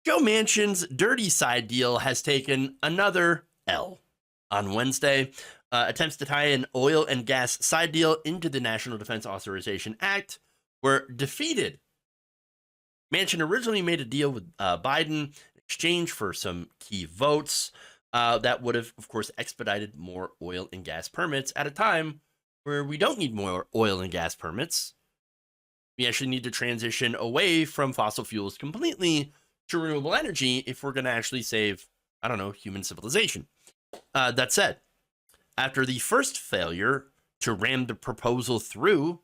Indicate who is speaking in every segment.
Speaker 1: Joe Manchin's dirty side deal has taken another L. On Wednesday, attempts to tie an oil and gas side deal into the National Defense Authorization Act were defeated. Manchin originally made a deal with Biden in exchange for some key votes that would have, of course, expedited more oil and gas permits at a time where we don't need more oil and gas permits. We actually need to transition away from fossil fuels completely to renewable energy if we're going to actually save, I don't know, human civilization. That said, after the first failure to ram the proposal through,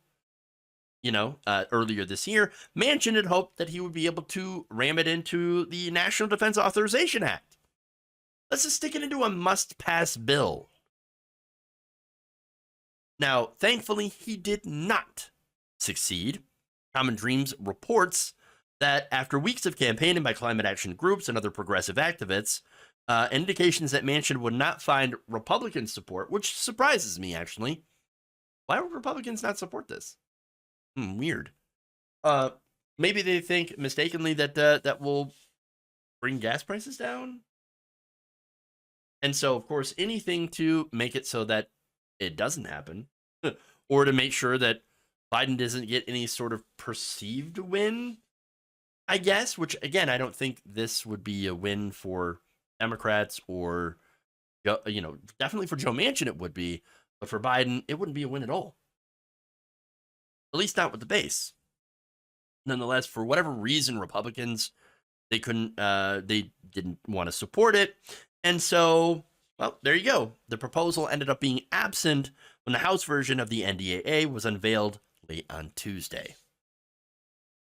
Speaker 1: earlier this year, Manchin had hoped that he would be able to ram it into the National Defense Authorization Act. Let's just stick it into a must-pass bill. Now, thankfully, he did not succeed. Common Dreams reports that after weeks of campaigning by climate action groups and other progressive activists, indications that Manchin would not find Republican support, which surprises me, actually. Why would Republicans not support this? Weird. Maybe they think mistakenly that that will bring gas prices down. And so, of course, anything to make it so that it doesn't happen, or to make sure that Biden doesn't get any sort of perceived win, I guess, which, again, I don't think this would be a win for Democrats or, definitely for Joe Manchin it would be, but for Biden, it wouldn't be a win at all. At least not with the base. Nonetheless, for whatever reason, Republicans, they didn't want to support it. And so, well, there you go. The proposal ended up being absent when the House version of the NDAA was unveiled late on Tuesday.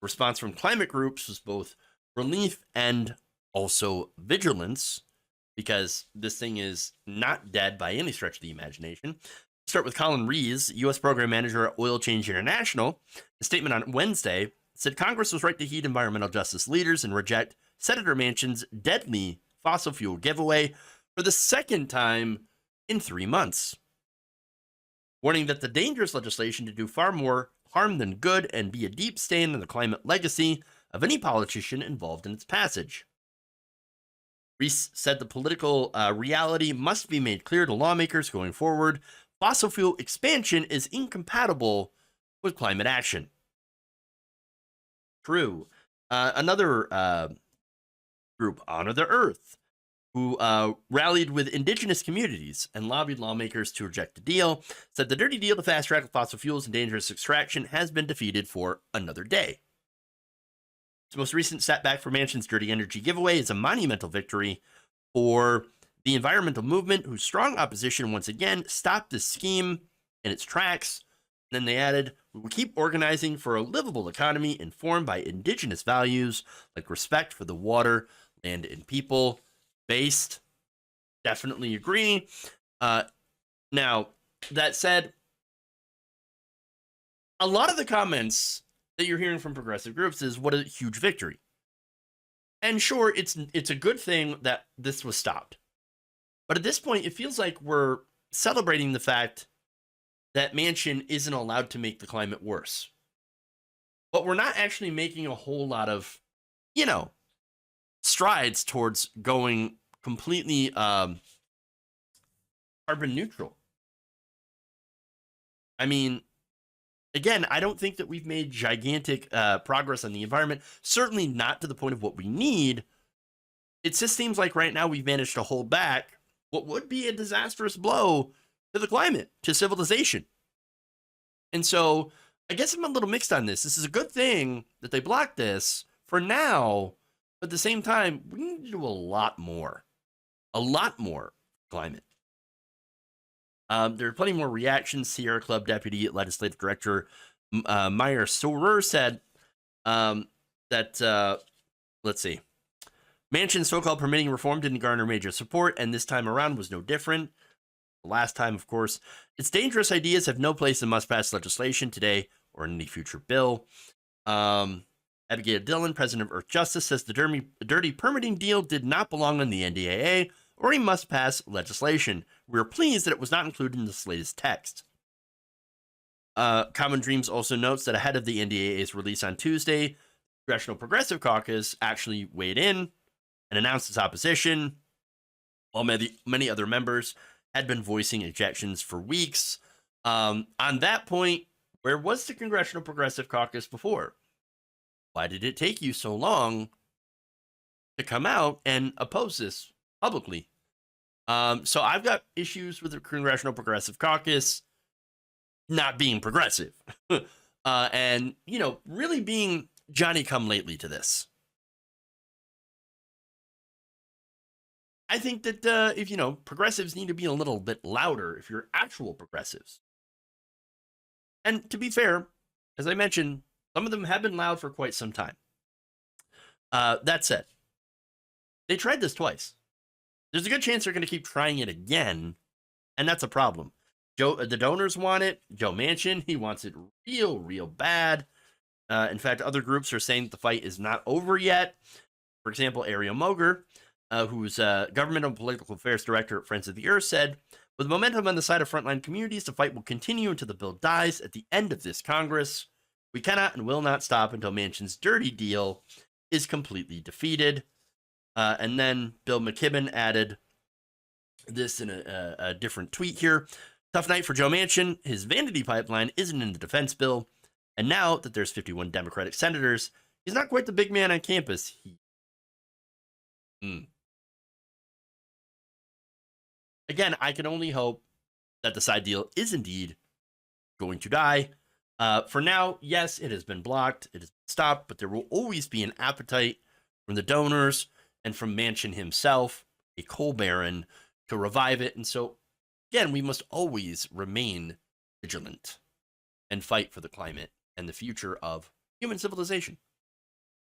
Speaker 1: Response from climate groups was both relief and also vigilance, because this thing is not dead by any stretch of the imagination. Start with Colin Rees, U.S. Program Manager at Oil Change International. A statement on Wednesday said Congress was right to heed environmental justice leaders and reject Senator Manchin's deadly fossil fuel giveaway for the second time in 3 months, warning that the dangerous legislation to do far more harm than good and be a deep stain on the climate legacy of any politician involved in its passage. Rees said the political reality must be made clear to lawmakers going forward. Fossil fuel expansion is incompatible with climate action. True. Another group, Honor the Earth, who rallied with indigenous communities and lobbied lawmakers to reject the deal, said the dirty deal to fast-track fossil fuels and dangerous extraction has been defeated for another day. The most recent setback for Manchin's dirty energy giveaway is a monumental victory for the environmental movement, whose strong opposition once again stopped this scheme in its tracks. And then they added, "We will keep organizing for a livable economy informed by indigenous values like respect for the water, land, and people." Based, definitely agree. Now, that said, a lot of the comments that you're hearing from progressive groups is what a huge victory. And sure, it's a good thing that this was stopped. But at this point, it feels like we're celebrating the fact that Manchin isn't allowed to make the climate worse. But we're not actually making a whole lot of, strides towards going completely carbon neutral. I mean, again, I don't think that we've made gigantic progress on the environment, certainly not to the point of what we need. It just seems like right now we've managed to hold back what would be a disastrous blow to the climate, to civilization. And so I guess I'm a little mixed on this. This is a good thing that they blocked this for now, but at the same time, we need to do a lot more climate. There are plenty more reactions. Sierra Club Deputy Legislative Director Meyer Sorer said that, let's see, Manchin's so-called permitting reform didn't garner major support, and this time around was no different. The last time, of course, its dangerous ideas have no place in must-pass legislation today or in any future bill. Abigail Dillon, president of Earth Justice, says the dirty permitting deal did not belong on the NDAA or a must-pass legislation. We are pleased that it was not included in this latest text. Common Dreams also notes that ahead of the NDAA's release on Tuesday, the Congressional Progressive Caucus actually weighed in and announced its opposition, while many other members had been voicing objections for weeks. On that point, where was the Congressional Progressive Caucus before? Why did it take you so long to come out and oppose this publicly? So I've got issues with the Congressional Progressive Caucus not being progressive and, really being Johnny-come-lately to this. I think that if, progressives need to be a little bit louder if you're actual progressives. And to be fair, as I mentioned, some of them have been loud for quite some time. That said, they tried this twice. There's a good chance they're going to keep trying it again, and that's a problem. The donors want it. Joe Manchin, he wants it real bad. In fact, other groups are saying that the fight is not over yet. For example, Ariel Moger, who's Government and Political Affairs Director at Friends of the Earth, said, with momentum on the side of frontline communities, the fight will continue until the bill dies at the end of this Congress. We cannot and will not stop until Manchin's dirty deal is completely defeated. And then Bill McKibben added this in a different tweet here. Tough night for Joe Manchin. His vanity pipeline isn't in the defense bill. And now that there's 51 Democratic senators, he's not quite the big man on campus. Again, I can only hope that the side deal is indeed going to die. For now, yes, it has been blocked. It has been stopped, but there will always be an appetite from the donors and from Manchin himself, a coal baron, to revive it. And so, again, we must always remain vigilant and fight for the climate and the future of human civilization.